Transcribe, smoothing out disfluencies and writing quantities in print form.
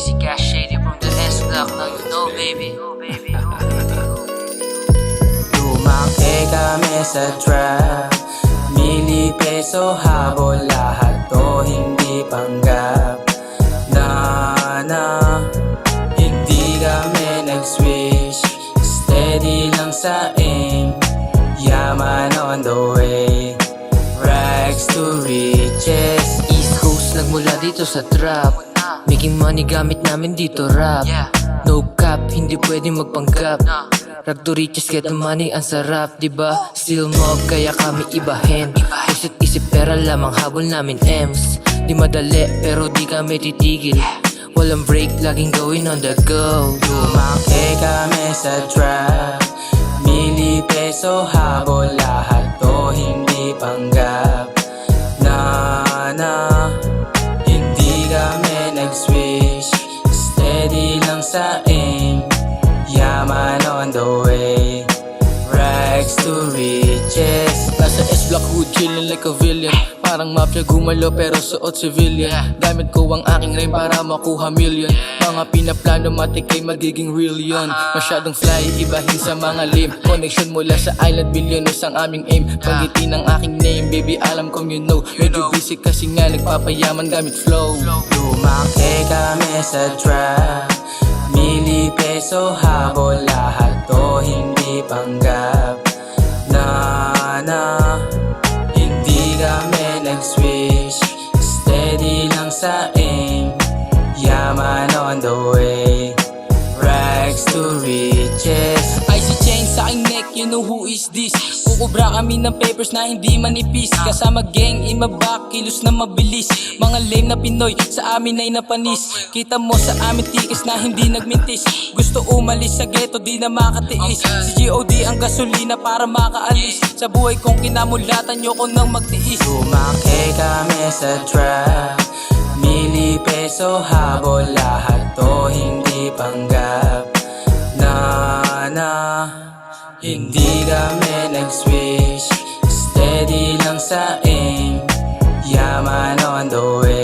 Easy Cash Shady from the S-Block. Now you know, baby. Lumaki kami sa trap, mili peso habol, lahat to hindi panggap. Hindi kami nag-switch, steady lang sa aim, yaman on the way, rags to riches. East Coast nagmula dito sa trap, making money gamit namin dito rap. No cap, hindi pwede magpanggap. Rag to riches, get the money, ang sarap, diba? Still mob, kaya kami ibahin. Pusit isip pera lamang, habol namin M's. Di madali, pero di kami titigil. Walang break, laging gawin on the go. Lumaki kami sa trap, mili peso habol, lahat to hindi panggap. Hindi kami nag-switch, steady lang sa aim, yaman on the way, rags to riches. Nasa S-Block hood, chillin' like a villain. Parang mafia gumalo pero suot civilian. Gamit ko ang aking rhyme para makuha million. Mga pinaplano matik ay magiging real yun. Masyadong fly, ibahin sa mga lame. Connection mula sa island, millionaires ang aming aim. Pangiti ng aking name, baby alam kong you know. Medyo busy kasi nga nagpapayaman gamit flow. Lumaki kami sa trap, mili peso habol, lahat to hindi panggap. Hindi kami nag-switch, steady lang sa aim, yaman on the way, rags to riches. Icy chain sa aking neck, you know who is this? Kukubra kami ng papers na hindi manipis. Kasama gang, imabak, kilos na mabilis. Mga lame na Pinoy, sa amin ay napanis. Kita mo sa amin tikis na hindi nagmintis. Gusto umalis sa ghetto, di na makatiis. Si G.O.D ang gasolina para makaalis. Sa buhay kong kinamulatan, yoko nang magtiis. Lumaki kami sa trap, mili peso habol, lahat to hindi panggap. Hindi kami nag-switch, steady lang sa aim, yaman on the way.